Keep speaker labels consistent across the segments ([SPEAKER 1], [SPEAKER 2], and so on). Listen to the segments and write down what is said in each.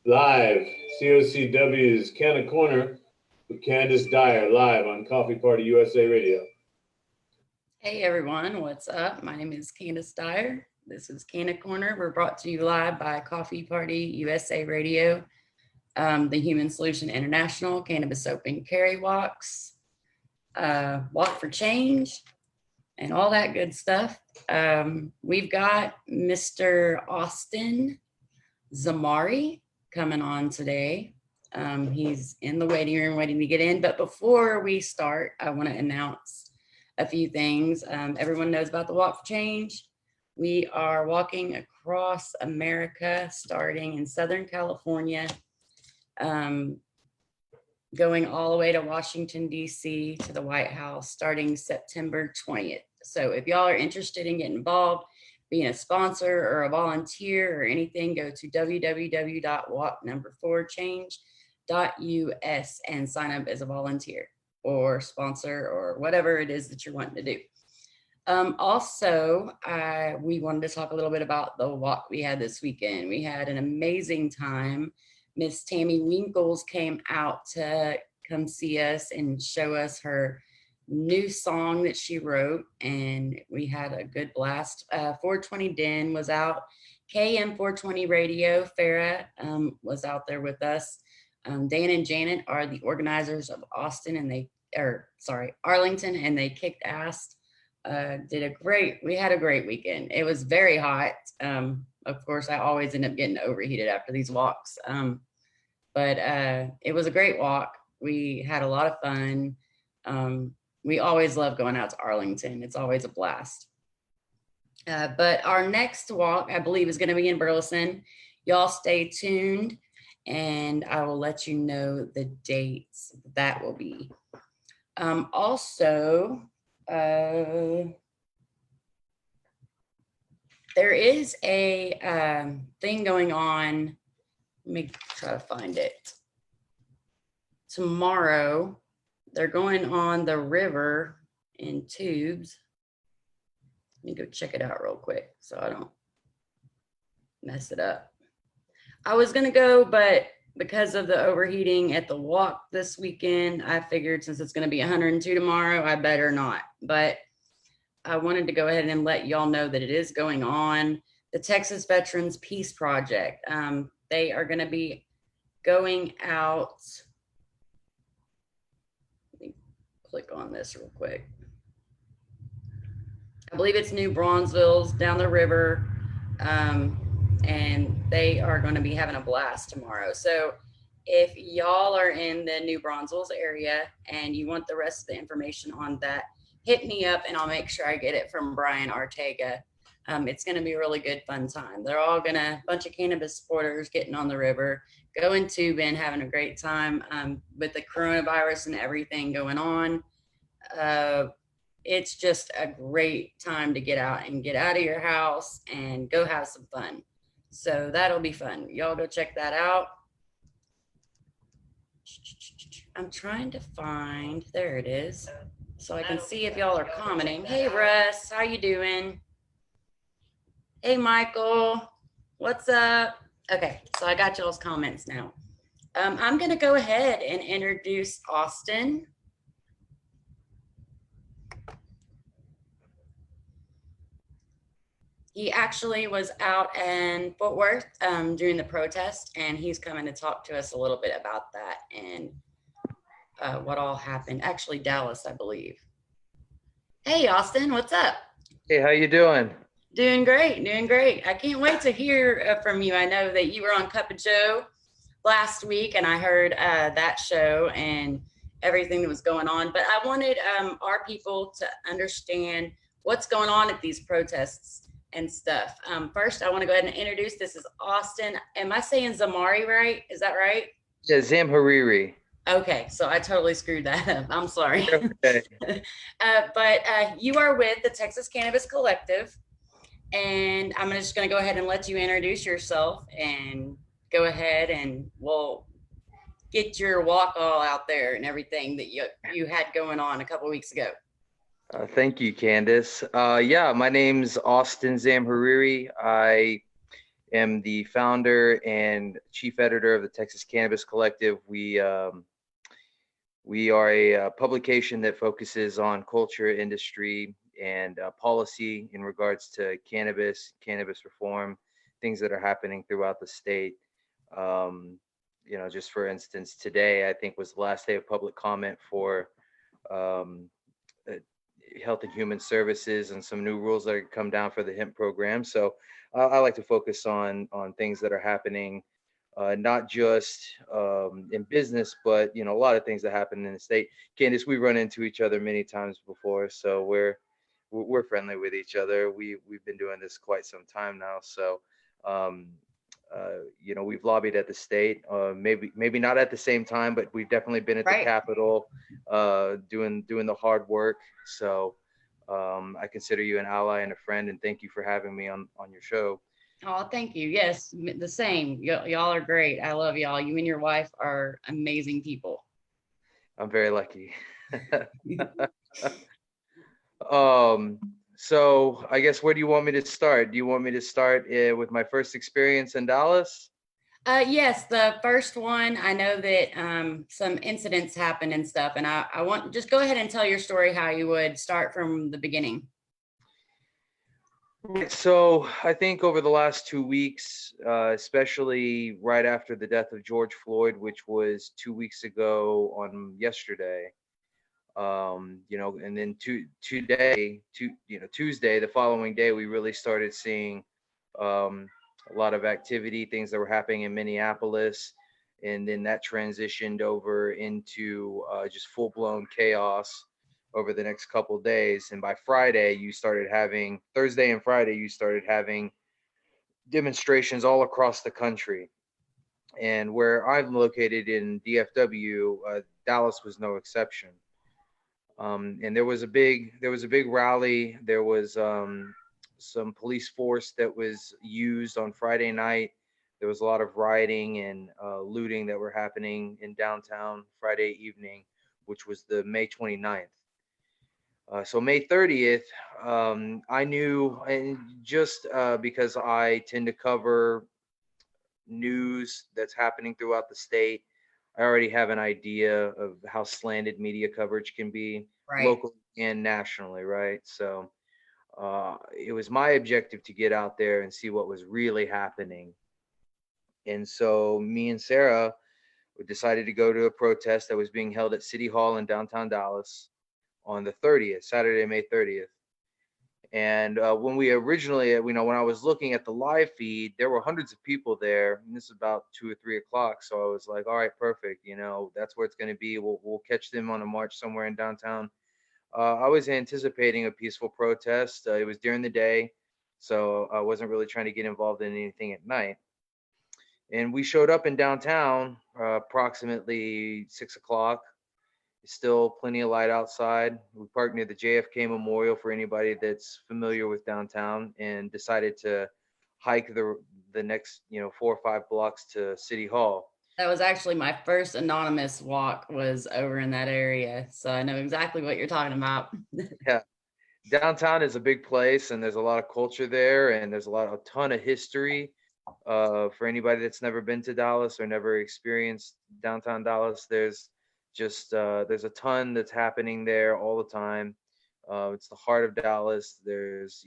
[SPEAKER 1] Live, COCW's CannaCorner with Candis Dyer, live on Coffee Party USA Radio.
[SPEAKER 2] Hey everyone, what's up? My name is Candis Dyer. This is CannaCorner. We're brought to you live by Coffee Party USA Radio, the Human Solution International Cannabis Open Carry Walks, Walk for Change, and all that good stuff. We've got Mr. Austin Zamhariri coming on today. He's in the waiting room waiting to get in. But before we start, I want to announce a few things. Everyone knows about the Walk for Change. We are walking across America, starting in Southern California, going all the way to Washington, D.C. to the White House, starting September 20th. So if y'all are interested in getting involved, being a sponsor or a volunteer or anything, go to www.walk4change.us and sign up as a volunteer or sponsor or whatever it is that you're wanting to do. Also, we wanted to talk a little bit about the walk we had this weekend. We had an amazing time. Miss Tammy Winkles came out to come see us and show us her new song that she wrote, and we had a good blast. 420 Den was out. KM 420 Radio, Farah was out there with us. Dan and Janet are the organizers of Arlington, and they kicked ass. We had a great weekend. It was very hot. Of course, I always end up getting overheated after these walks. But it was a great walk. We had a lot of fun. We always love going out to Arlington. It's always a blast. But our next walk, I believe, is going to be in Burleson. Y'all stay tuned, and I will let you know the dates that will be. Also, there is a thing going on. Let me try to find it. Tomorrow, they're going on the river in tubes. Let me go check it out real quick so I don't mess it up. I was going to go, but because of the overheating at the walk this weekend, I figured since it's going to be 102 tomorrow, I better not. But I wanted to go ahead and let y'all know that it is going on. The Texas Veterans Peace Project. They are going to be going out. Let me click on this real quick. I believe it's New Bronzeville's down the river. And they are going to be having a blast tomorrow. So if y'all are in the New Braunfels area and you want the rest of the information on that, hit me up and I'll make sure I get it from Brian Ortega. It's going to be a really good, fun time. They're all going to, bunch of cannabis supporters getting on the river, going tubing, having a great time with the coronavirus and everything going on. It's just a great time to get out and get out of your house and go have some fun. So that'll be fun. Y'all go check that out. I'm trying to find, there it is, so I can see if y'all are commenting. Hey Russ, how you doing? Hey Michael, what's up? Okay, so I got y'all's comments now. I'm gonna go ahead and introduce Austin. He actually was out in Fort Worth during the protest, and he's coming to talk to us a little bit about that and what all happened. Actually, Dallas, I believe. Hey, Austin, what's up?
[SPEAKER 3] Hey, how you doing?
[SPEAKER 2] Doing great, doing great. I can't wait to hear from you. I know that you were on Cup of Joe last week, and I heard that show and everything that was going on. But I wanted our people to understand what's going on at these protests and stuff. First, I want to go ahead and introduce, this is Austin. Am I saying Zamhariri right? Is that right?
[SPEAKER 3] Yeah, Zamhariri.
[SPEAKER 2] Okay, so I totally screwed that up. I'm sorry.
[SPEAKER 3] Okay.
[SPEAKER 2] But you are with the Texas Cannabis Collective, and I'm just going to go ahead and let you introduce yourself and go ahead and we'll get your walk all out there and everything that you had going on a couple of weeks ago.
[SPEAKER 3] Thank you, Candis. Yeah, my name's Austin Zamhariri. I am the founder and chief editor of the Texas Cannabis Collective. We are a publication that focuses on culture, industry, and policy in regards to cannabis reform, things that are happening throughout the state. Just for instance, today I think was the last day of public comment for um, uh, Health and Human Services and some new rules that are come down for the hemp program. So I like to focus on things that are happening, not just in business, but a lot of things that happen in the state. Candis, we run into each other many times before, so we're friendly with each other. We've been doing this quite some time now, so um, we've lobbied at the state, maybe not at the same time, but we've definitely been at the
[SPEAKER 2] Right.
[SPEAKER 3] Capitol, doing the hard work. So I consider you an ally and a friend, and thank you for having me on your show.
[SPEAKER 2] Oh, thank you. Yes, the same. Y'all are great. I love y'all. You and your wife are amazing people.
[SPEAKER 3] I'm very lucky. So I guess where do you want me to start? Do you want me to start with my first experience in Dallas?
[SPEAKER 2] Yes, the first one, I know that some incidents happened and stuff, and I want just go ahead and tell your story how you would start from the beginning.
[SPEAKER 3] Right. So I think over the last 2 weeks, especially right after the death of George Floyd, which was 2 weeks ago on yesterday, and then Tuesday, the following day, we really started seeing a lot of activity, things that were happening in Minneapolis, and then that transitioned over into just full-blown chaos over the next couple of days. And by Thursday and Friday, you started having demonstrations all across the country. And where I'm located in DFW, Dallas was no exception. And there was a big rally. There was some police force that was used on Friday night. There was a lot of rioting and looting that were happening in downtown Friday evening, which was the May 29th. So May 30th, I knew, and just because I tend to cover news that's happening throughout the state, I already have an idea of how slanted media coverage can be,
[SPEAKER 2] Right.
[SPEAKER 3] locally and nationally, right? So it was my objective to get out there and see what was really happening. And so me and Sarah decided to go to a protest that was being held at City Hall in downtown Dallas on the 30th, Saturday, May 30th. And when I was looking at the live feed, there were hundreds of people there. And this is about 2 or 3 o'clock. So I was like, all right, perfect. That's where it's going to be. We'll catch them on a march somewhere in downtown. I was anticipating a peaceful protest. It was during the day, so I wasn't really trying to get involved in anything at night. And we showed up in downtown approximately 6 o'clock. Still plenty of light outside. We parked near the JFK Memorial for anybody that's familiar with downtown, and decided to hike the next 4 or 5 blocks to City Hall.
[SPEAKER 2] That was actually my first anonymous walk was over in that area. So I know exactly what you're talking about.
[SPEAKER 3] Yeah. Downtown is a big place, and there's a lot of culture there, and there's a ton of history. For anybody that's never been to Dallas or never experienced downtown Dallas, there's a ton that's happening there all the time. It's the heart of Dallas. There's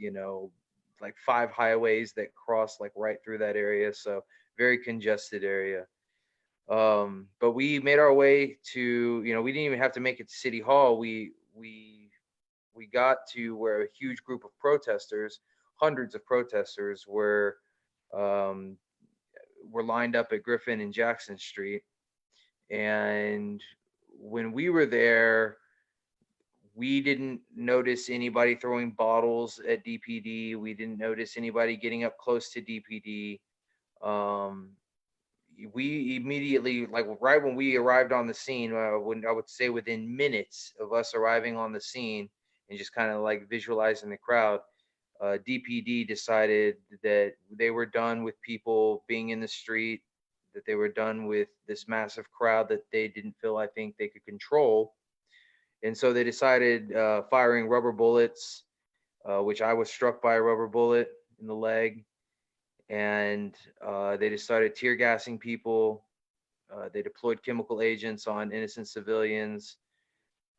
[SPEAKER 3] like 5 highways that cross like right through that area, so very congested area. But we made our way to, we didn't even have to make it to City Hall. We got to where a huge group of protesters, hundreds of protesters, were lined up at Griffin and Jackson Street. And when we were there, we didn't notice anybody throwing bottles at DPD. We didn't notice anybody getting up close to DPD. We immediately, like right when we arrived on the scene, I would say within minutes of us arriving on the scene and just kind of like visualizing the crowd, DPD decided that they were done with people being in the street, that they were done with this massive crowd that they didn't feel, I think, they could control. And so they decided firing rubber bullets, which I was struck by a rubber bullet in the leg. and they just started tear gassing people. They deployed chemical agents on innocent civilians.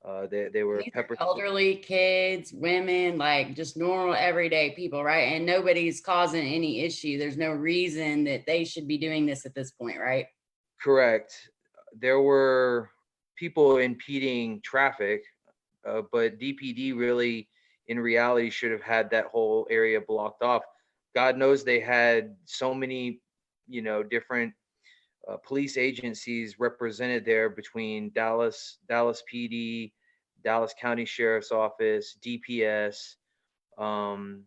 [SPEAKER 3] They were
[SPEAKER 2] These are
[SPEAKER 3] pepper.
[SPEAKER 2] elderly, kids, women, like just normal everyday people, right? And nobody's causing any issue. There's no reason that they should be doing this at this point, right?
[SPEAKER 3] Correct. There were people impeding traffic, but DPD really, in reality, should have had that whole area blocked off. God knows they had so many, different police agencies represented there between Dallas PD, Dallas County Sheriff's Office, DPS. Um,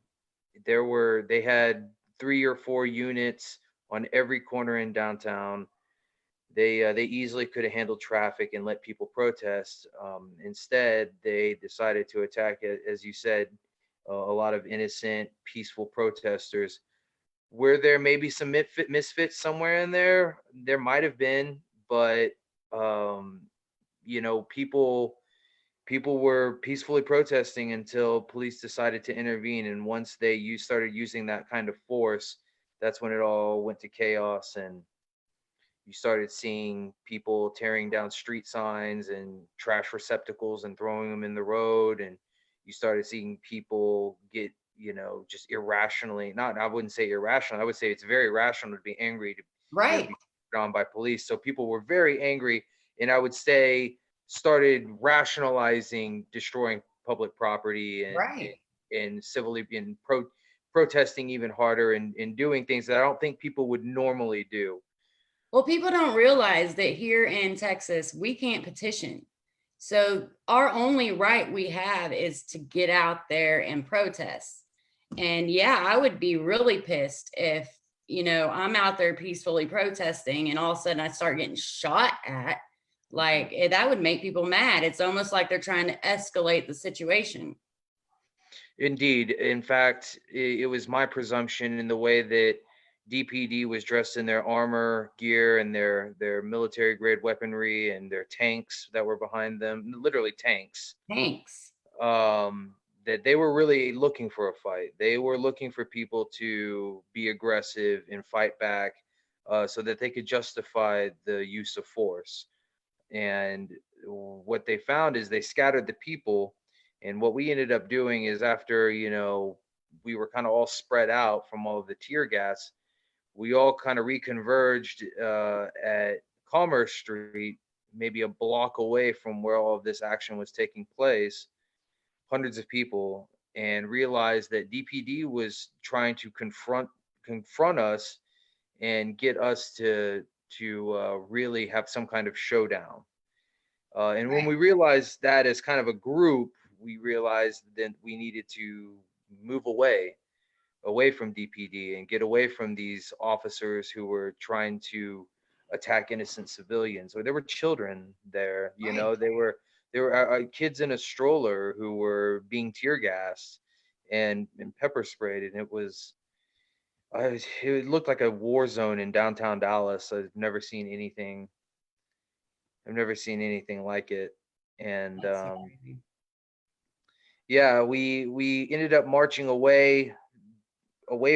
[SPEAKER 3] they had 3 or 4 units on every corner in downtown. They easily could have handled traffic and let people protest. Instead, they decided to attack, as you said, a lot of innocent, peaceful protesters. Were there maybe some misfits somewhere in there? There might have been, but um, people were peacefully protesting until police decided to intervene. And once they started using that kind of force, that's when it all went to chaos, and you started seeing people tearing down street signs and trash receptacles and throwing them in the road. And you started seeing people get, just irrationally, not, I wouldn't say irrational, I would say it's very rational to be angry to,
[SPEAKER 2] Right.
[SPEAKER 3] be put on by police. So people were very angry, and I would say started rationalizing destroying public property
[SPEAKER 2] Right.
[SPEAKER 3] and civilly protesting even harder, and doing things that I don't think people would normally do.
[SPEAKER 2] Well, people don't realize that here in Texas, we can't petition. So our only right we have is to get out there and protest. And yeah, I would be really pissed if, I'm out there peacefully protesting and all of a sudden I start getting shot at. Like that would make people mad. It's almost like they're trying to escalate the situation.
[SPEAKER 3] Indeed. In fact, it was my presumption, in the way that DPD was dressed in their armor gear and their military grade weaponry and their tanks that were behind them, literally tanks,
[SPEAKER 2] Thanks.
[SPEAKER 3] that they were really looking for a fight. They were looking for people to be aggressive and fight back, so that they could justify the use of force. And what they found is they scattered the people. And what we ended up doing is, after we were kind of all spread out from all of the tear gas, we all kind of reconverged at Commerce Street, maybe a block away from where all of this action was taking place, hundreds of people, and realized that DPD was trying to confront us and get us to really have some kind of showdown. And when we realized that as kind of a group, we realized that we needed to move away from DPD and get away from these officers who were trying to attack innocent civilians. Or there were children there, there were kids in a stroller who were being tear gassed and pepper sprayed, and it looked like a war zone in downtown Dallas. I've never seen anything like it. And yeah, we ended up marching away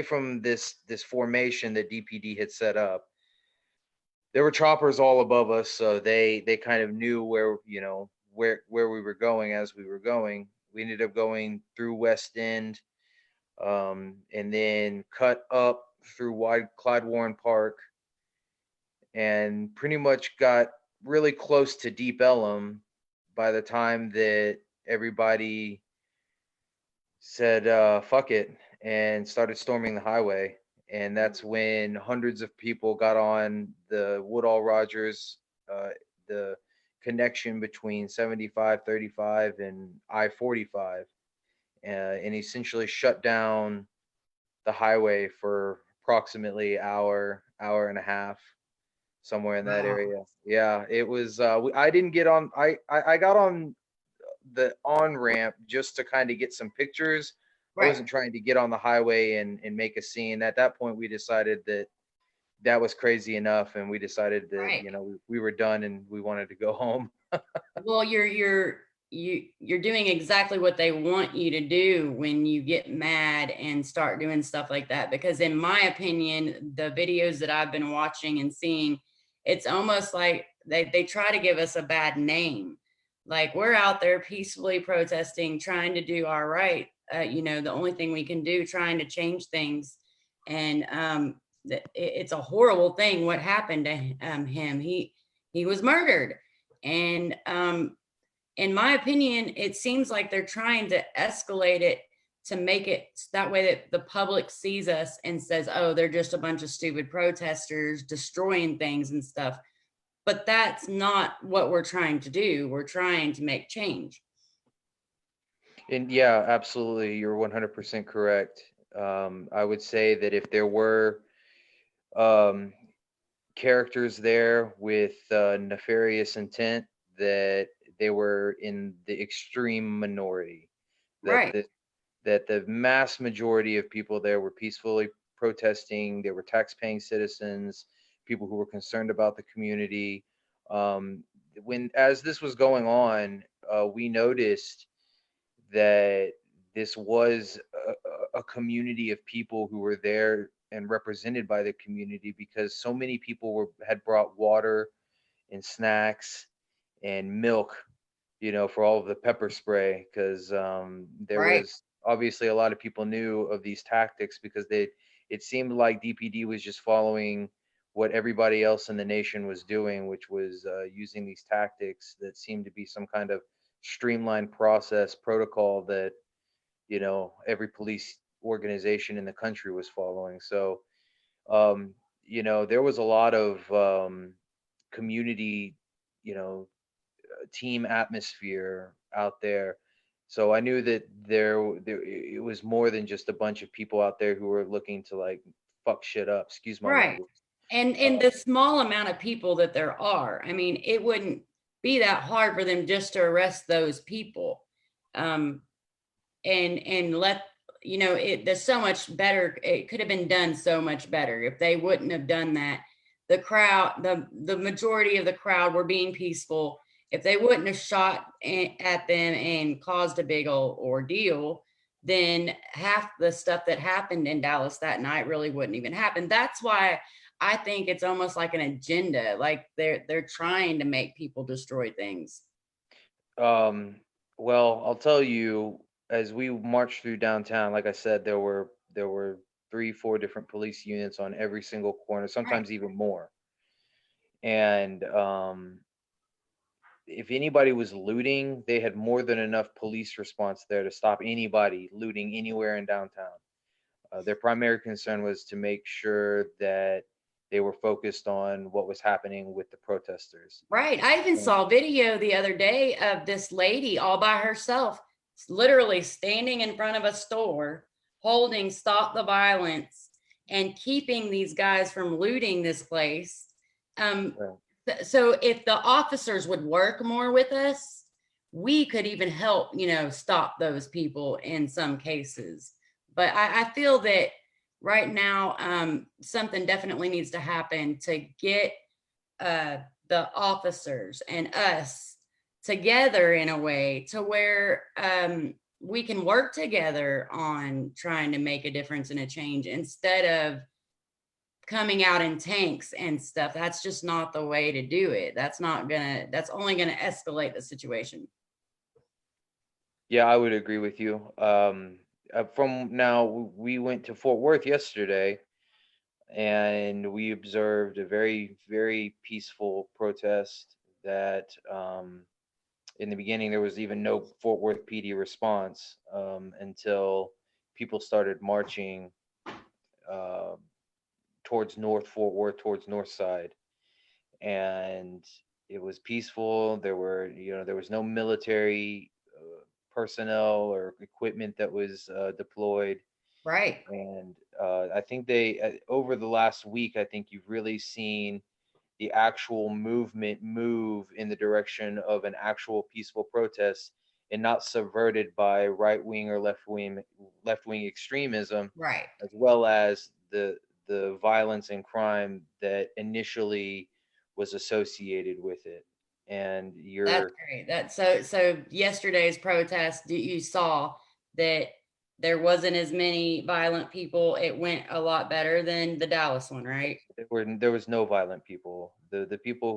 [SPEAKER 3] from this formation that DPD had set up. There were choppers all above us, so they kind of knew where we were going as we were going. We ended up going through West End, and then cut up through Clyde Warren Park, and pretty much got really close to Deep Ellum by the time that everybody said fuck it and started storming the highway. And that's when hundreds of people got on the Woodall Rogers, the connection between 7535 and I-45, and essentially shut down the highway for approximately hour and a half, somewhere in that area. Yeah, it was. I didn't get on. I got on the on ramp just to kind of get some pictures. I wasn't trying to get on the highway and make a scene. At that point, we decided that was crazy enough, and we decided that we were done and we wanted to go home.
[SPEAKER 2] Well, you're you're doing exactly what they want you to do when you get mad and start doing stuff like that. Because in my opinion, the videos that I've been watching and seeing, it's almost like they try to give us a bad name. Like we're out there peacefully protesting, trying to do our right. The only thing we can do, trying to change things. And it's a horrible thing what happened to him. He was murdered. And in my opinion, it seems like they're trying to escalate it to make it that way that the public sees us and says, oh, they're just a bunch of stupid protesters destroying things and stuff. But that's not what we're trying to do. We're trying to make change.
[SPEAKER 3] And yeah, absolutely. You're 100% correct. I would say that if there were um, characters there with nefarious intent, that they were in the extreme minority. That
[SPEAKER 2] Right.
[SPEAKER 3] the mass majority of people there were peacefully protesting. They were tax-paying citizens, people who were concerned about the community. As this was going on, we noticed that this was a community of people who were there and represented by the community, because so many people had brought water and snacks and milk, for all of the pepper spray, because there
[SPEAKER 2] Right.
[SPEAKER 3] was obviously a lot of people knew of these tactics, because it seemed like DPD was just following what everybody else in the nation was doing, which was using these tactics that seemed to be some kind of streamlined process protocol that every police organization in the country was following. So there was a lot of community, team atmosphere out there. So I knew that there it was more than just a bunch of people out there who were looking to like fuck shit up. Excuse my
[SPEAKER 2] Right.
[SPEAKER 3] language.
[SPEAKER 2] And the small amount of people that there are, I mean, it wouldn't be that hard for them just to arrest those people. And let there's so much better. It could have been done so much better if they wouldn't have done that. The crowd, the majority of the crowd were being peaceful. If they wouldn't have shot at them and caused a big old ordeal, then half the stuff that happened in Dallas that night really wouldn't even happen. That's why I think it's almost like an agenda, like they're trying to make people destroy things.
[SPEAKER 3] Well, I'll tell you, as we marched through downtown, like I said, there were 3, 4 different police units on every single corner,
[SPEAKER 2] Right.
[SPEAKER 3] sometimes even more. And if anybody was looting, they had more than enough police response there to stop anybody looting anywhere in downtown. Their primary concern was to make sure that they were focused on what was happening with the protesters.
[SPEAKER 2] Right. I even saw a video the other day of this lady all by herself, literally standing in front of a store, holding "Stop the Violence" and keeping these guys from looting this place. Um,
[SPEAKER 3] Right.
[SPEAKER 2] so if the officers would work more with us, we could even help, stop those people in some cases. But I feel that right now, something definitely needs to happen to get uh, the officers and us together in a way to where we can work together on trying to make a difference and a change instead of coming out in tanks and stuff. That's just not the way to do it. That's only gonna escalate the situation.
[SPEAKER 3] Yeah, I would agree with you. From now, we went to Fort Worth yesterday, and we observed a very, very peaceful protest that in the beginning there was even no Fort Worth PD response until people started marching uh, towards North Fort Worth, towards North Side, and it was peaceful. There was no military personnel or equipment that was deployed.
[SPEAKER 2] Right.
[SPEAKER 3] And I think over the last week, I think you've really seen the actual movement move in the direction of an actual peaceful protest, and not subverted by right wing or left wing extremism,
[SPEAKER 2] Right.
[SPEAKER 3] as well as the violence and crime that initially was associated with it. and
[SPEAKER 2] That's
[SPEAKER 3] you're
[SPEAKER 2] great. So yesterday's protest, you saw that there wasn't as many violent people. It went a lot better than the Dallas one, right?
[SPEAKER 3] there was no violent people. The people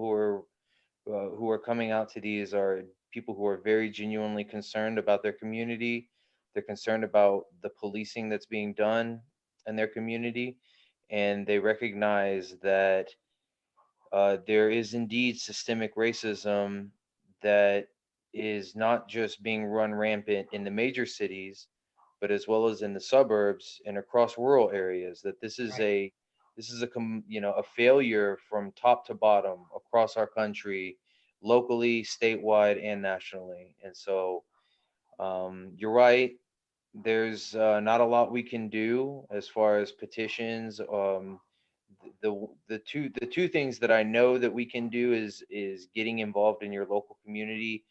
[SPEAKER 3] who are coming out to these are people who are very genuinely concerned about their community. They're concerned about the policing that's being done in their community, and they recognize that there is indeed systemic racism that is not just being run rampant in the major cities, but as well as in the suburbs and across rural areas. That
[SPEAKER 2] Right.
[SPEAKER 3] this is a failure from top to bottom across our country, locally, statewide, and nationally. And so you're right. There's not a lot we can do as far as petitions. The two things that I know that we can do is getting involved in your local community,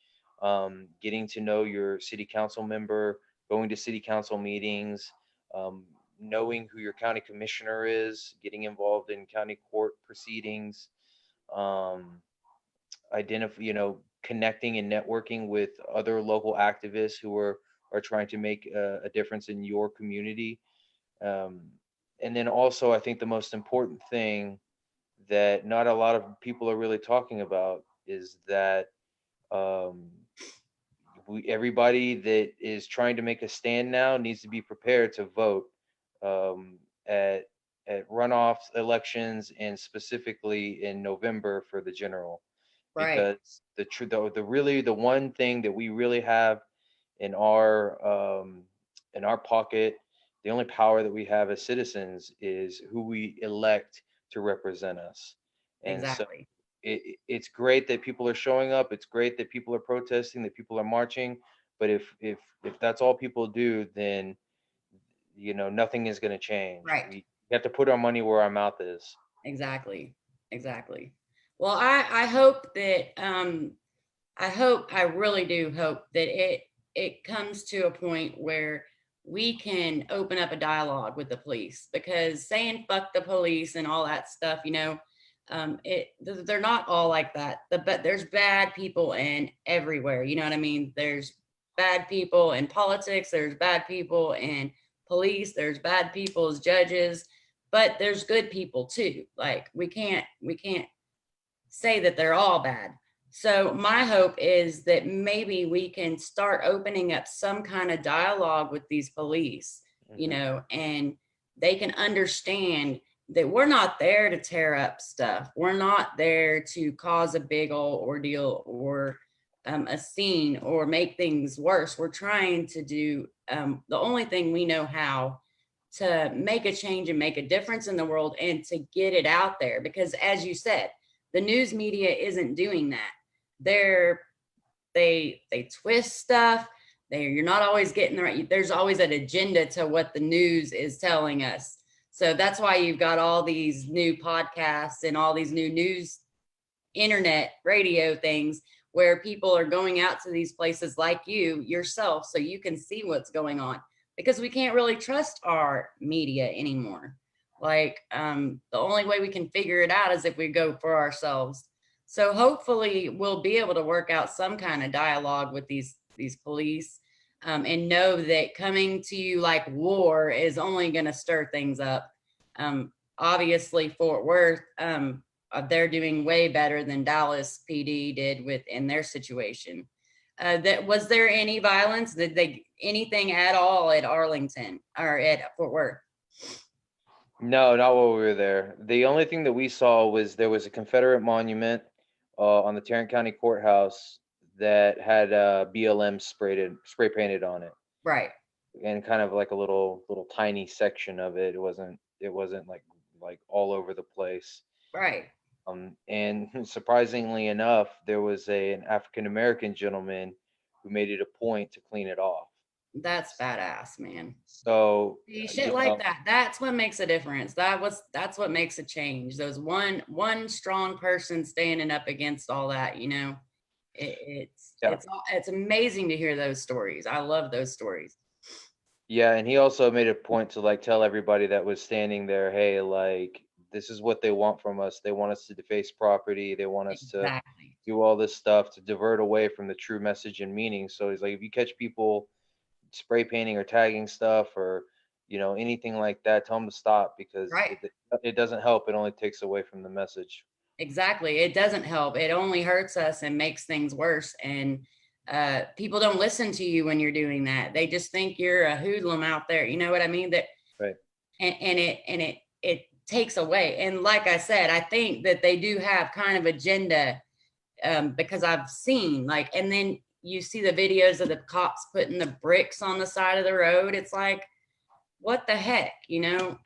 [SPEAKER 3] getting to know your city council member, going to city council meetings, um, knowing who your county commissioner is, getting involved in county court proceedings, um, connecting and networking with other local activists who are trying to make a difference in your community. Um, and then also, I think the most important thing that not a lot of people are really talking about is that um, everybody that is trying to make a stand now needs to be prepared to vote um, at runoff elections, and specifically in November for the general,
[SPEAKER 2] Right.
[SPEAKER 3] because the one thing that we really have in our in our pocket, the only power that we have as citizens is who we elect to represent us. And so
[SPEAKER 2] Exactly.
[SPEAKER 3] it's great that people are showing up. It's great that people are protesting, that people are marching. But if that's all people do, then nothing is going to change.
[SPEAKER 2] Right.
[SPEAKER 3] We have to put our money where our mouth is.
[SPEAKER 2] Exactly. Exactly. Well, I hope that I really do hope that it comes to a point where we can open up a dialogue with the police, because saying fuck the police and all that stuff, they're not all like that. But there's bad people in everywhere. You know what I mean? There's bad people in politics. There's bad people in police. There's bad people as judges, but there's good people too. Like we can't say that they're all bad. So my hope is that maybe we can start opening up some kind of dialogue with these police,
[SPEAKER 3] Hmm.
[SPEAKER 2] and they can understand that we're not there to tear up stuff. We're not there to cause a big old ordeal or a scene or make things worse. We're trying to do the only thing we know how to make a change and make a difference in the world and to get it out there. Because as you said, the news media isn't doing that. They're they twist stuff. You're not always getting the right. There's always an agenda to what the news is telling us. So that's why you've got all these new podcasts and all these new news, internet, radio things where people are going out to these places like you yourself so you can see what's going on, because we can't really trust our media anymore. Like the only way we can figure it out is if we go for ourselves. So hopefully we'll be able to work out some kind of dialogue with these police, and know that coming to you like war is only going to stir things up. Obviously Fort Worth, they're doing way better than Dallas PD did in their situation. That was there any violence? Did they anything at all at Arlington or at Fort Worth?
[SPEAKER 3] No, not while we were there. The only thing that we saw was there was a Confederate monument on the Tarrant County Courthouse that had BLM spray painted on it,
[SPEAKER 2] Right,
[SPEAKER 3] and kind of like a little tiny section of it. It wasn't like all over the place.
[SPEAKER 2] right.
[SPEAKER 3] And surprisingly enough, there was an African American gentleman who made it a point to clean it off.
[SPEAKER 2] That's badass, man.
[SPEAKER 3] So,
[SPEAKER 2] See, shit like that. That's what makes a difference. That's what makes a change. Those one strong person standing up against all that.
[SPEAKER 3] yeah,
[SPEAKER 2] It's amazing to hear those stories. I love those stories.
[SPEAKER 3] yeah, and he also made a point to like tell everybody that was standing there, hey, like this is what they want from us. They want us to deface property. They want us to
[SPEAKER 2] Exactly.
[SPEAKER 3] do all this stuff to divert away from the true message and meaning. So he's like, if you catch people spray painting or tagging stuff or, you know, anything like that, tell them to stop, because
[SPEAKER 2] Right.
[SPEAKER 3] it doesn't help. It only takes away from the message.
[SPEAKER 2] Exactly. It doesn't help. It only hurts us and makes things worse. And people don't listen to you when you're doing that. They just think you're a hoodlum out there. You know what I mean? That
[SPEAKER 3] Right.
[SPEAKER 2] and it takes away. And like I said, I think that they do have kind of agenda, because I've seen like, and then you see the videos of the cops putting the bricks on the side of the road. It's like, what the heck, you know?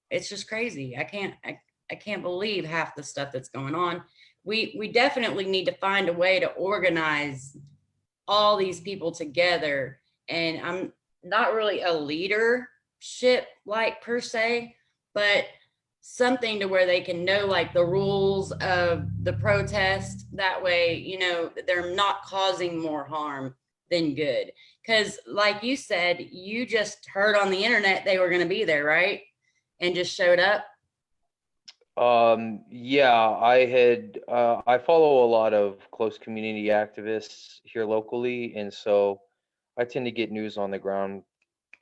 [SPEAKER 2] It's just crazy. I can't believe half the stuff that's going on. We definitely need to find a way to organize all these people together. And I'm not really a leadership like per se, but something to where they can know like the rules of the protest. That way, you know, they're not causing more harm than good. Because like you said, you just heard on the internet they were going to be there, right? And just showed up.
[SPEAKER 3] Yeah, I follow a lot of close community activists here locally, and so I tend to get news on the ground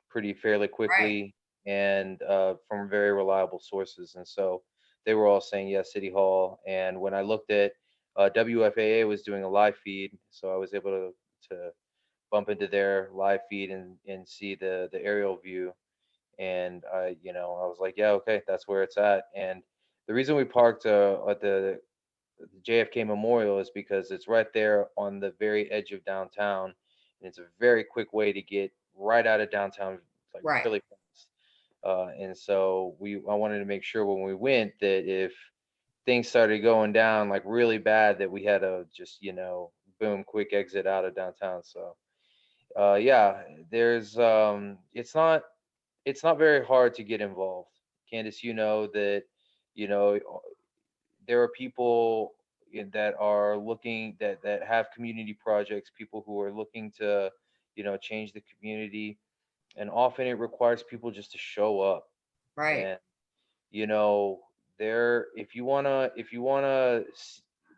[SPEAKER 3] pretty fairly
[SPEAKER 2] Right.
[SPEAKER 3] quickly, and from very reliable sources. And so they were all saying yes, City Hall. And when I looked at WFAA was doing a live feed, so I was able to bump into their live feed and see the aerial view. And I was like, yeah, okay, that's where it's at. And the reason we parked at the JFK Memorial is because it's right there on the very edge of downtown, and it's a very quick way to get right out of downtown, like
[SPEAKER 2] Right.
[SPEAKER 3] really fast. And so I wanted to make sure when we went that if things started going down like really bad, that we had a just boom, quick exit out of downtown. So yeah, there's it's not very hard to get involved. Candice, you know that you know there are people that are looking that have community projects, people who are looking to change the community, and often it requires people just to show up.
[SPEAKER 2] Right.
[SPEAKER 3] And you know there if you want to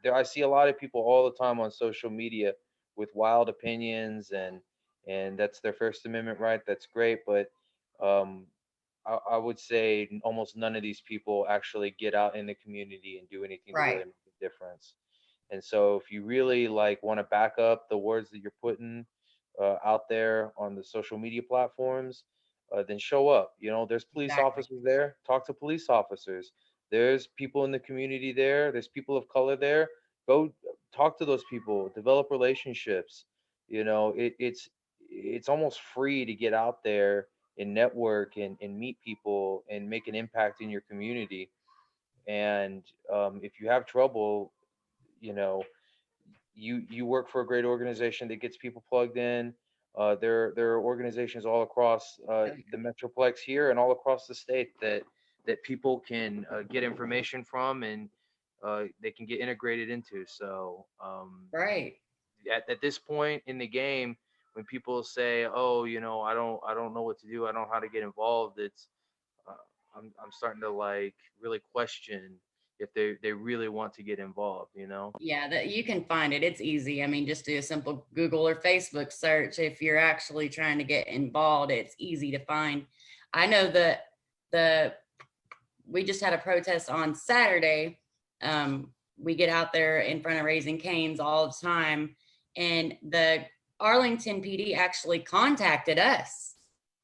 [SPEAKER 3] there, I see a lot of people all the time on social media with wild opinions, and that's their First Amendment right. That's great, but um I would say almost none of these people actually get out in the community and do anything to
[SPEAKER 2] Right.
[SPEAKER 3] really make a difference. And so if you really like want to back up the words that you're putting out there on the social media platforms, then show up. There's police
[SPEAKER 2] Exactly.
[SPEAKER 3] officers there. Talk to police officers. There's people in the community there. There's people of color there. Go talk to those people. Develop relationships. It's almost free to get out there and network and meet people and make an impact in your community. And if you have trouble, you know, you work for a great organization that gets people plugged in. There are organizations all across the metroplex here and all across the state that people can get information from, and they can get integrated into. So
[SPEAKER 2] Right.
[SPEAKER 3] at this point in the game, when people say, "Oh, I don't know what to do. I don't know how to get involved," uh, I'm starting to like really question if they really want to get involved.
[SPEAKER 2] Yeah, that you can find it. It's easy. I mean, just do a simple Google or Facebook search. If you're actually trying to get involved, it's easy to find. I know that the we just had a protest on Saturday. We get out there in front of Raising Cane's all the time, and the Arlington PD actually contacted us,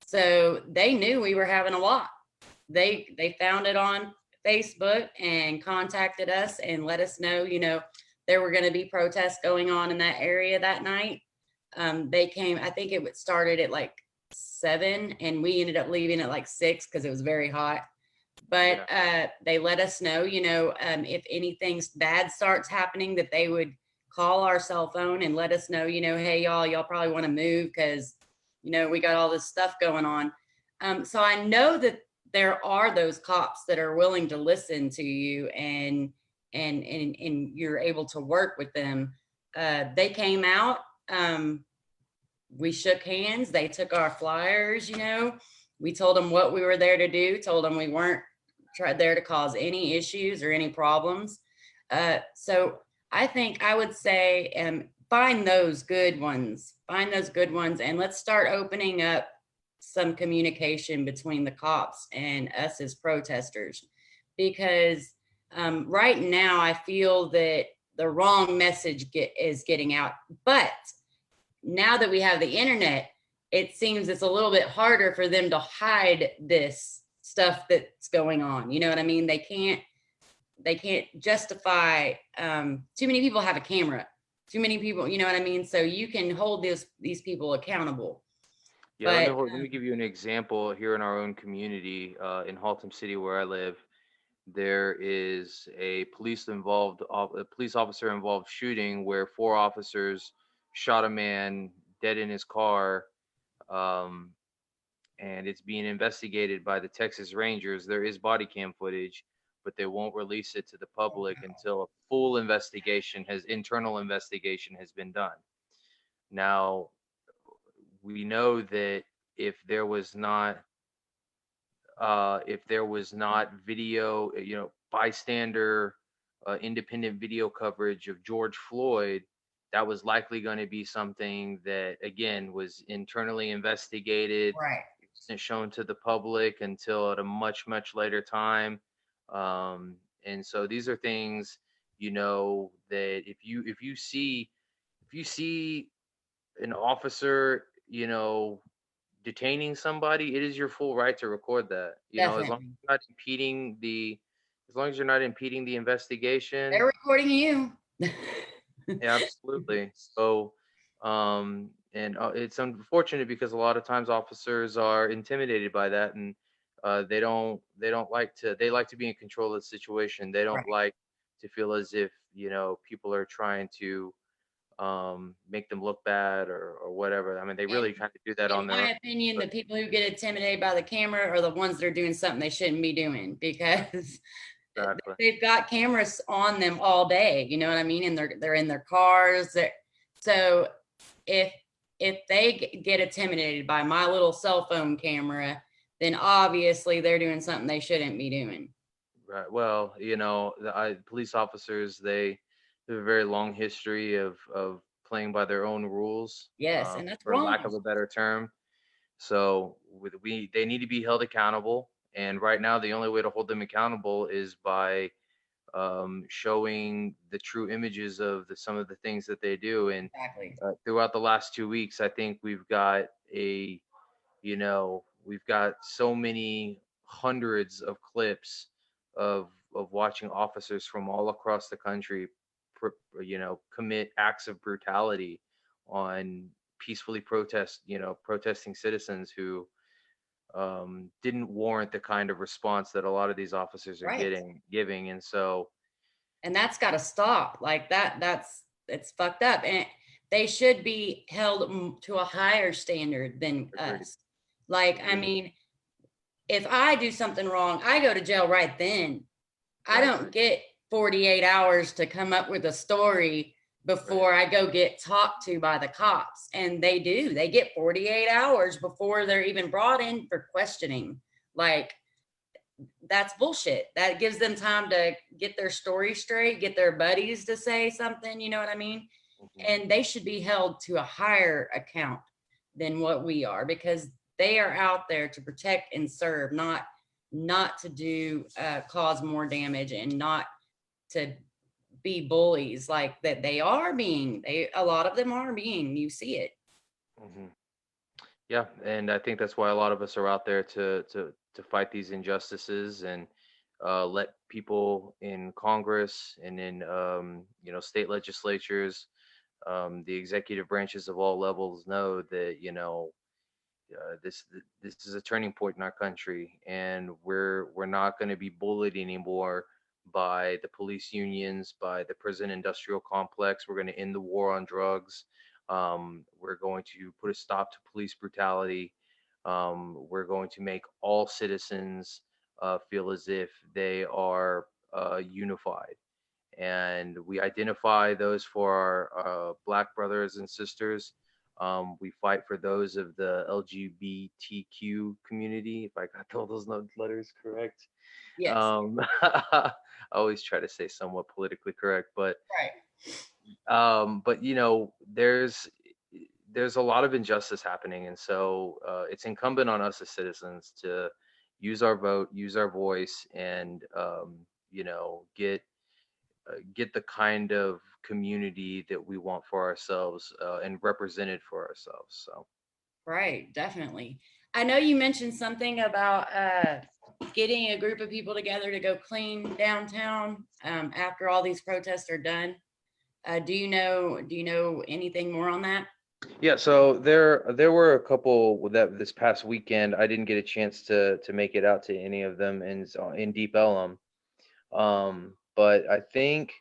[SPEAKER 2] so they knew we were having a walk. They found it on Facebook and contacted us and let us know, there were going to be protests going on in that area that night. They came, I think it started at like 7 and we ended up leaving at like 6 because it was very hot. But they let us know, if anything bad starts happening, that they would call our cell phone and let us know, hey, y'all probably want to move because, we got all this stuff going on. So I know that there are those cops that are willing to listen to you and you're able to work with them. They came out, we shook hands, they took our flyers, we told them what we were there to do, told them we weren't there to cause any issues or any problems. So I think I would say, find those good ones, and let's start opening up some communication between the cops and us as protesters, because right now I feel that the wrong message is getting out. But now that we have the internet, it seems it's a little bit harder for them to hide this stuff that's going on. You know what I mean? They can't justify, too many people have a camera, too many people, you know what I mean? So you can hold these people accountable.
[SPEAKER 3] Yeah,
[SPEAKER 2] But
[SPEAKER 3] let me give you an example here in our own community, in Haltom City where I live. There is a a police officer involved shooting where 4 officers shot a man dead in his car. Um, and it's being investigated by the Texas Rangers. There is body cam footage, but they won't release it to the public until a full internal investigation has been done. Now, we know that if there was not video, bystander, independent video coverage of George Floyd, that was likely going to be something that, again, was internally investigated,
[SPEAKER 2] right,
[SPEAKER 3] isn't shown to the public until at a much, much later time. And so these are things, that if you see an officer, detaining somebody, it is your full right to record that.
[SPEAKER 2] definitely.
[SPEAKER 3] As long as you're not impeding the investigation.
[SPEAKER 2] They're recording you.
[SPEAKER 3] Yeah, absolutely. So, and it's unfortunate because a lot of times officers are intimidated by that, and they like to be in control of the situation. They don't
[SPEAKER 2] Right.
[SPEAKER 3] like to feel as if, people are trying to make them look bad or whatever. I mean, they really kind of do that
[SPEAKER 2] In
[SPEAKER 3] on their own.
[SPEAKER 2] my opinion, the people who get intimidated by the camera are the ones that are doing something they shouldn't be doing, because
[SPEAKER 3] Exactly.
[SPEAKER 2] they've got cameras on them all day. You know what I mean? And they're in their cars. So if they get intimidated by my little cell phone camera, then obviously they're doing something they shouldn't be doing.
[SPEAKER 3] Right. Well, police officers, they have a very long history of playing by their own rules,
[SPEAKER 2] Yes, and that's
[SPEAKER 3] for lack
[SPEAKER 2] wrong.
[SPEAKER 3] of a better term. So they need to be held accountable. And right now, the only way to hold them accountable is by showing the true images of some of the things that they do. And
[SPEAKER 2] Exactly.
[SPEAKER 3] throughout the last 2 weeks, I think we've got so many hundreds of clips of watching officers from all across the country, commit acts of brutality on peacefully protesting citizens who didn't warrant the kind of response that a lot of these officers are
[SPEAKER 2] Right.
[SPEAKER 3] giving. And so,
[SPEAKER 2] And that's got to stop. Like it's fucked up. And they should be held to a higher standard than
[SPEAKER 3] agreed.
[SPEAKER 2] us. Like, I mean, if I do something wrong, I go to jail right then. I don't get 48 hours to come up with a story before I go get talked to by the cops. And they do. They get 48 hours before they're even brought in for questioning. Like, that's bullshit. That gives them time to get their story straight, get their buddies to say something, you know what I mean? And they should be held to a higher account than what we are, because they are out there to protect and serve, not to do cause more damage, and not to be bullies like that they are being. A lot of them are being. You see it.
[SPEAKER 3] Mm-hmm. Yeah, and I think that's why a lot of us are out there to fight these injustices and let people in Congress and in state legislatures, the executive branches of all levels know that this is a turning point in our country, and we're not going to be bullied anymore by the police unions, by the prison industrial complex. We're going to end the war on drugs. We're going to put a stop to police brutality. We're going to make all citizens feel as if they are unified. And we identify those for our Black brothers and sisters. We fight for those of the LGBTQ community, if I got all those letters correct.
[SPEAKER 2] Yes.
[SPEAKER 3] I always try to say somewhat politically correct, but
[SPEAKER 2] Right.
[SPEAKER 3] But you know, there's a lot of injustice happening, and so it's incumbent on us as citizens to use our vote, use our voice, and you know, get the kind of community that we want for ourselves and represented for ourselves. So
[SPEAKER 2] Right, definitely. I know you mentioned something about getting a group of people together to go clean downtown after all these protests are done. Do you know anything more on that?
[SPEAKER 3] yeah, so there were a couple that this past weekend I didn't get a chance to make it out to any of them in Deep Ellum. But I think,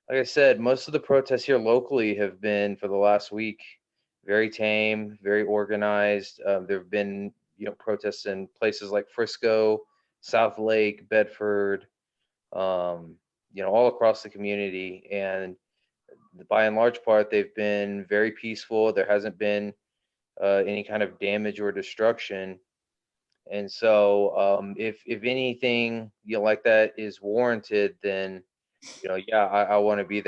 [SPEAKER 3] like I said, most of the protests here locally have been for the last week very tame, very organized. There have been, you know, protests in places like Frisco, South Lake, Bedford, you know, all across the community. And by and large part, they've been very peaceful. There hasn't been any kind of damage or destruction. And so, if anything, you know, like that is warranted, then, you know, yeah, I want to be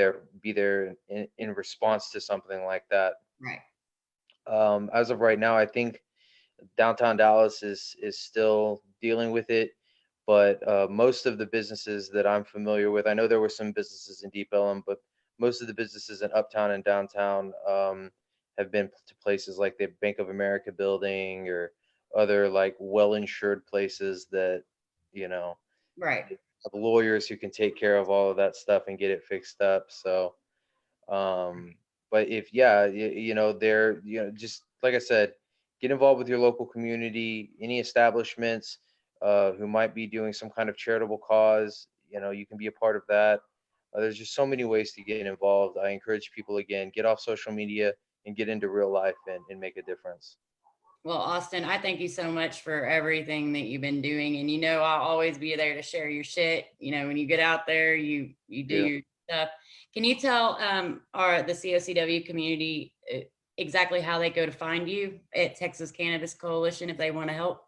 [SPEAKER 3] there in response to something like that.
[SPEAKER 2] Right.
[SPEAKER 3] As of right now, I think downtown Dallas is still dealing with it, but most of the businesses that I'm familiar with, I know there were some businesses in Deep Ellum, but most of the businesses in uptown and downtown have been to places like the Bank of America building or other like well-insured places that, you know,
[SPEAKER 2] Right.
[SPEAKER 3] have lawyers who can take care of all of that stuff and get it fixed up. So but if, yeah, you know, they're, you know, just like I said, get involved with your local community, any establishments who might be doing some kind of charitable cause, you know, you can be a part of that. There's just so many ways to get involved. I encourage people, again, get off social media and get into real life and make a difference.
[SPEAKER 2] Well, Austin, I thank you so much for everything that you've been doing. And you know, I'll always be there to share your shit. You know, when you get out there, you do
[SPEAKER 3] Yeah.
[SPEAKER 2] your stuff. Can you tell the COCW community exactly how they go to find you at Texas Cannabis Coalition if they want to help?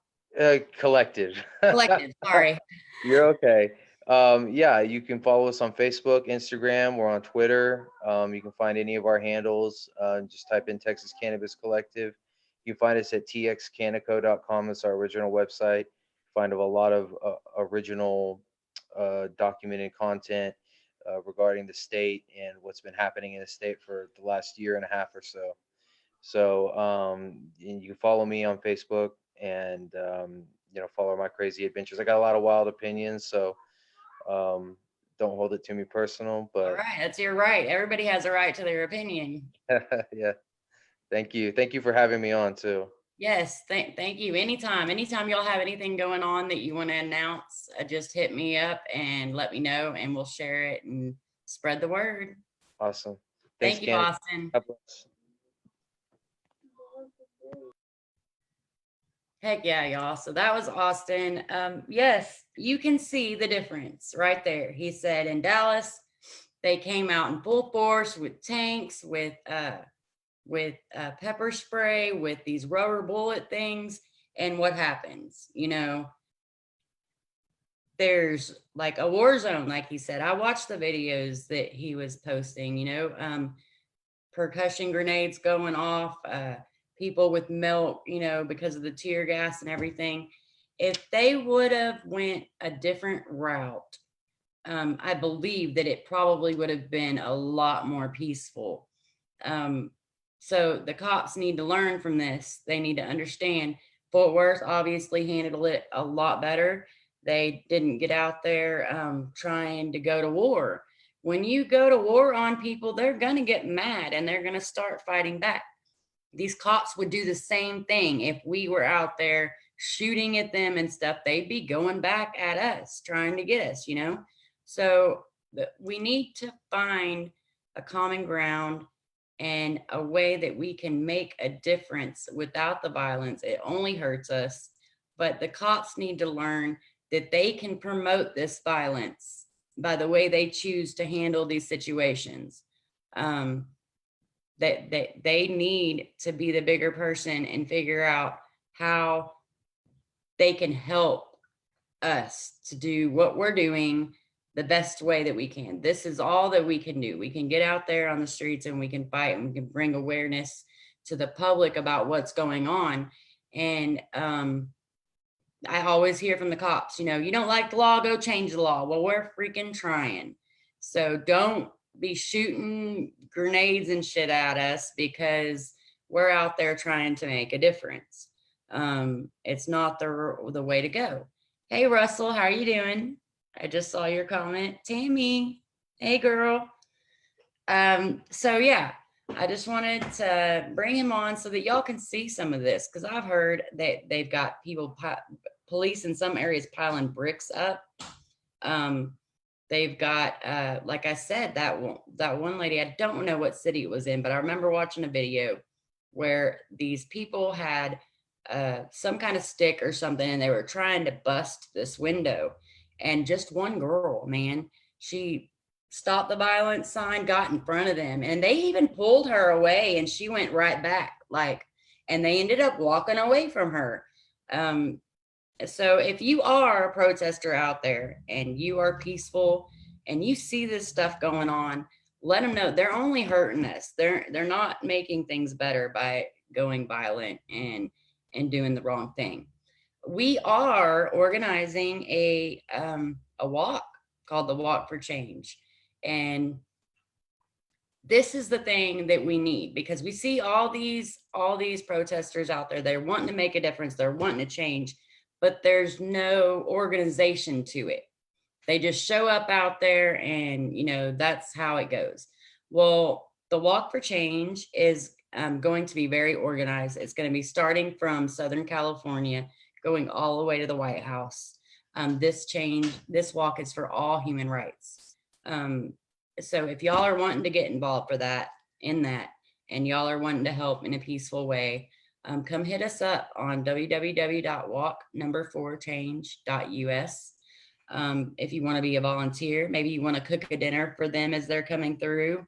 [SPEAKER 3] Collective.
[SPEAKER 2] Collective, sorry.
[SPEAKER 3] You're okay. Yeah, you can follow us on Facebook, Instagram, or on Twitter. You can find any of our handles. Just type in Texas Cannabis Collective. You can find us at txcannaco.com. That's our original website. Find a lot of original documented content regarding the state and what's been happening in the state for the last year and a half or so. So and you can follow me on Facebook and you know, follow my crazy adventures. I got a lot of wild opinions, so um, don't hold it to me personal.
[SPEAKER 2] All
[SPEAKER 3] But
[SPEAKER 2] right, that's your right. Everybody has a right to their opinion.
[SPEAKER 3] yeah, thank you for having me on too.
[SPEAKER 2] Yes, thank you. Anytime y'all have anything going on that you want to announce, just hit me up and let me know, and we'll share it and spread the word.
[SPEAKER 3] Awesome. Thanks,
[SPEAKER 2] Thank you,
[SPEAKER 3] Candy.
[SPEAKER 2] Austin.
[SPEAKER 3] God bless.
[SPEAKER 2] Heck yeah, y'all. So that was Austin. Yes, you can see the difference right there. He said in Dallas, they came out in full force with tanks, with pepper spray, with these rubber bullet things. And what happens? You know, there's like a war zone, like he said. I watched the videos that he was posting, you know, percussion grenades going off, people with milk, you know, because of the tear gas and everything. If they would have went a different route, I believe that it probably would have been a lot more peaceful. Um, so the cops need to learn from this. They need to understand Fort Worth obviously handled it a lot better. They didn't get out there trying to go to war. When you go to war on people, they're going to get mad and they're going to start fighting back. These cops would do the same thing if we were out there shooting at them and stuff. They'd be going back at us, trying to get us, you know? So we need to find a common ground and a way that we can make a difference without the violence. It only hurts us. But the cops need to learn that they can promote this violence by the way they choose to handle these situations. That they need to be the bigger person and figure out how they can help us to do what we're doing the best way that we can. This is all that we can do. We can get out there on the streets and we can fight and we can bring awareness to the public about what's going on. And I always hear from the cops, you don't like the law, go change the law. Well, we're freaking trying. So don't be shooting grenades and shit at us, because we're out there trying to make a difference. It's not the way to go. Hey, Russell, how are you doing? I just saw your comment. Tammy, hey, girl. So yeah, I just wanted to bring him on so that y'all can see some of this, because I've heard that they've got police in some areas piling bricks up. They've got, like I said, that one lady, I don't know what city it was in, but I remember watching a video where these people had some kind of stick or something, and they were trying to bust this window. And just one girl, man, she stopped the violence sign, got in front of them, and they even pulled her away, and she went right back, and they ended up walking away from her. So if you are a protester out there and you are peaceful and you see this stuff going on, let them know they're only hurting us. They're not making things better by going violent and doing the wrong thing. We are organizing a walk called the Walk for Change. And this is the thing that we need, because we see all these protesters out there. They're wanting to make a difference. They're wanting to change, but there's no organization to it. They just show up out there and, that's how it goes. Well, the Walk for Change is going to be very organized. It's going to be starting from Southern California, going all the way to the White House. This walk is for all human rights. So if y'all are wanting to get involved in that, and y'all are wanting to help in a peaceful way, come hit us up on www.walk4change.us. If you want to be a volunteer, maybe you want to cook a dinner for them as they're coming through,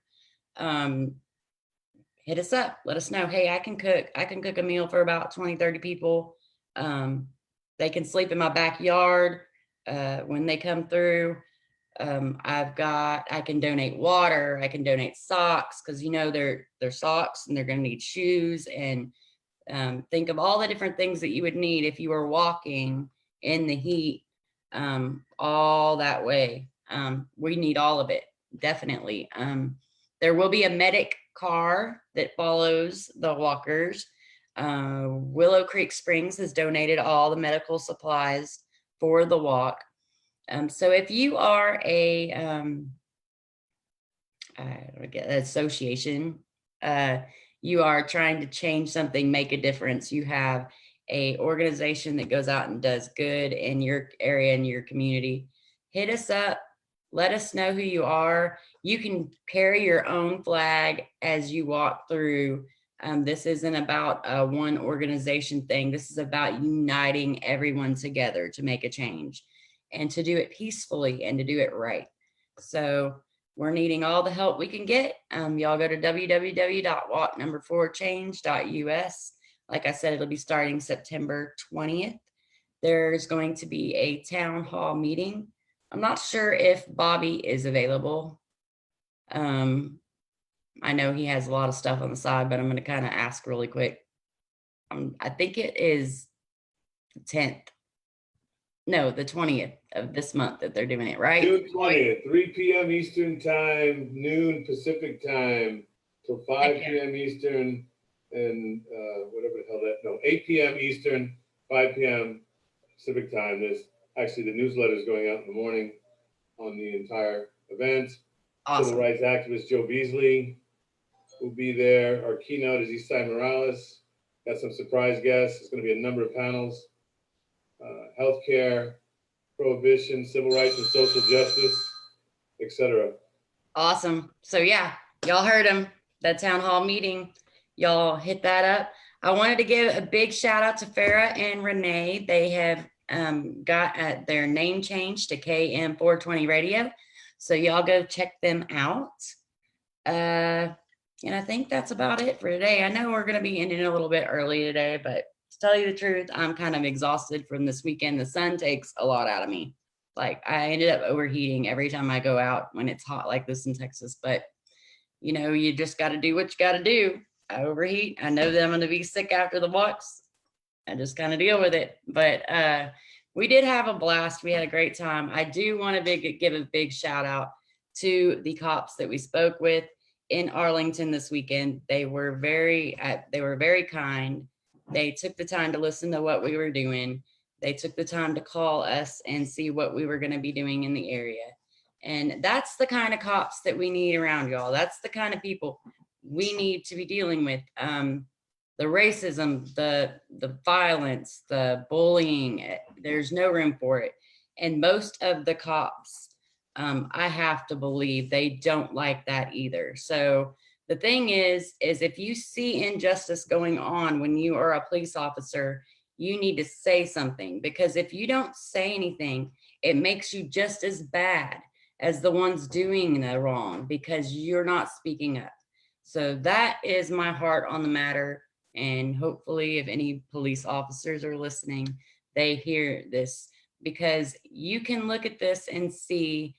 [SPEAKER 2] hit us up. Let us know, hey, I can cook a meal for about 20, 30 people. They can sleep in my backyard when they come through. I can donate water. I can donate socks, because they're socks and they're going to need shoes. And think of all the different things that you would need if you were walking in the heat all that way. We need all of it, definitely. There will be a medic car that follows the walkers. Willow Creek Springs has donated all the medical supplies for the walk. So if you are an association, you are trying to change something, make a difference, you have a organization that goes out and does good in your area, in your community, hit us up. Let us know who you are. You can carry your own flag as you walk through. This isn't about a one organization thing. This is about uniting everyone together to make a change, and to do it peacefully and to do it right. So we're needing all the help we can get. Y'all go to www.walk4change.us. Like I said, it'll be starting September 20th. There's going to be a town hall meeting. I'm not sure if Bobby is available. I know he has a lot of stuff on the side, but I'm going to kind of ask really quick. I think it is the 10th. No, the 20th of this month that they're doing it, right?
[SPEAKER 1] June 20th, 3 p.m. Eastern time, noon Pacific time, till 5 p.m. Eastern, and whatever the hell 8 p.m. Eastern, 5 p.m. Pacific time. There's actually the newsletter is going out in the morning on the entire event.
[SPEAKER 2] Awesome.
[SPEAKER 1] Civil rights activist Joe Beasley will be there. Our keynote is Eastside Morales. Got some surprise guests. There's going to be a number of panels. Healthcare, prohibition, civil rights and social justice, etc.
[SPEAKER 2] Awesome. So yeah, y'all heard him. That town hall meeting, y'all hit that up. I wanted to give a big shout out to Farah and Renee. They have got their name changed to KM420 Radio. So y'all go check them out. And I think that's about it for today. I know we're going to be ending a little bit early today, but to tell you the truth, I'm kind of exhausted from this weekend. The sun takes a lot out of me. Like I ended up overheating every time I go out when it's hot like this in Texas, but you know, you just got to do what you got to do. I overheat. I know that I'm going to be sick after the walks. I just kind of deal with it. But we did have a blast. We had a great time. I do want to give a big shout out to the cops that we spoke with in Arlington this weekend. They were very kind. They took the time to listen to what we were doing. They took the time to call us and see what we were going to be doing in the area. And that's the kind of cops that we need around, y'all. That's the kind of people we need to be dealing with. The racism, the violence, the bullying, there's no room for it. And most of the cops, I have to believe they don't like that either. So the thing is if you see injustice going on when you are a police officer, you need to say something, because if you don't say anything, it makes you just as bad as the ones doing the wrong, because you're not speaking up. So that is my heart on the matter. And hopefully if any police officers are listening, they hear this, because you can look at this and see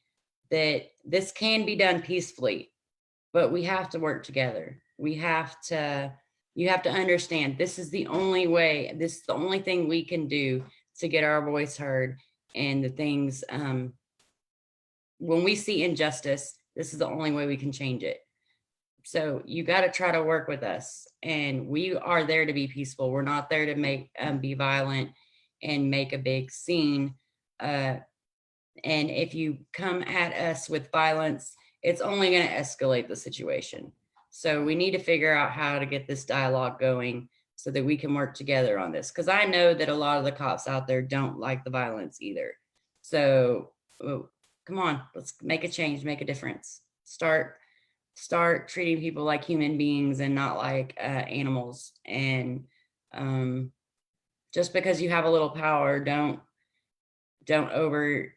[SPEAKER 2] that this can be done peacefully, but we have to work together. You have to understand this is the only way, this is the only thing we can do to get our voice heard. And the things, when we see injustice, this is the only way we can change it. So you got to try to work with us, and we are there to be peaceful. We're not there to make be violent and make a big scene. And if you come at us with violence, it's only going to escalate the situation. So we need to figure out how to get this dialogue going so that we can work together on this. Because I know that a lot of the cops out there don't like the violence either. So come on, let's make a change, make a difference. Start treating people like human beings and not like animals. And just because you have a little power, don't overextend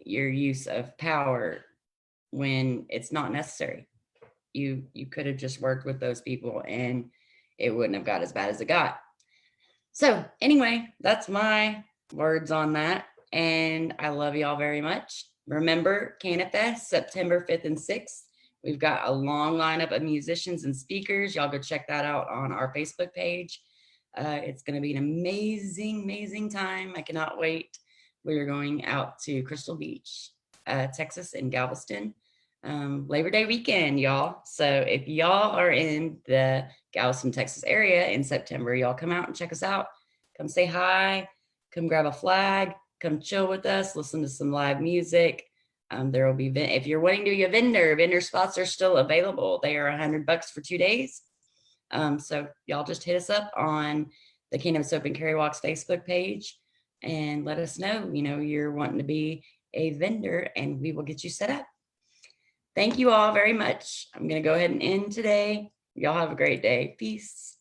[SPEAKER 2] your use of power when it's not necessary. You could have just worked with those people and it wouldn't have got as bad as it got. So anyway, that's my words on that. And I love y'all very much. Remember, CannaFest, September 5th and 6th. We've got a long lineup of musicians and speakers. Y'all go check that out on our Facebook page. It's going to be an amazing, amazing time. I cannot wait. We're going out to Crystal Beach, Texas, in Galveston, Labor Day weekend, y'all. So if y'all are in the Galveston, Texas area in September, y'all come out and check us out. Come say hi, come grab a flag, come chill with us, listen to some live music. There will be, if you're wanting to be a vendor spots are still available. They are $100 for 2 days. So y'all just hit us up on the Cannabis Open Carry Walks Facebook page and let us know, you're wanting to be a vendor, and we will get you set up. Thank you all very much. I'm going to go ahead and end today. Y'all have a great day. Peace.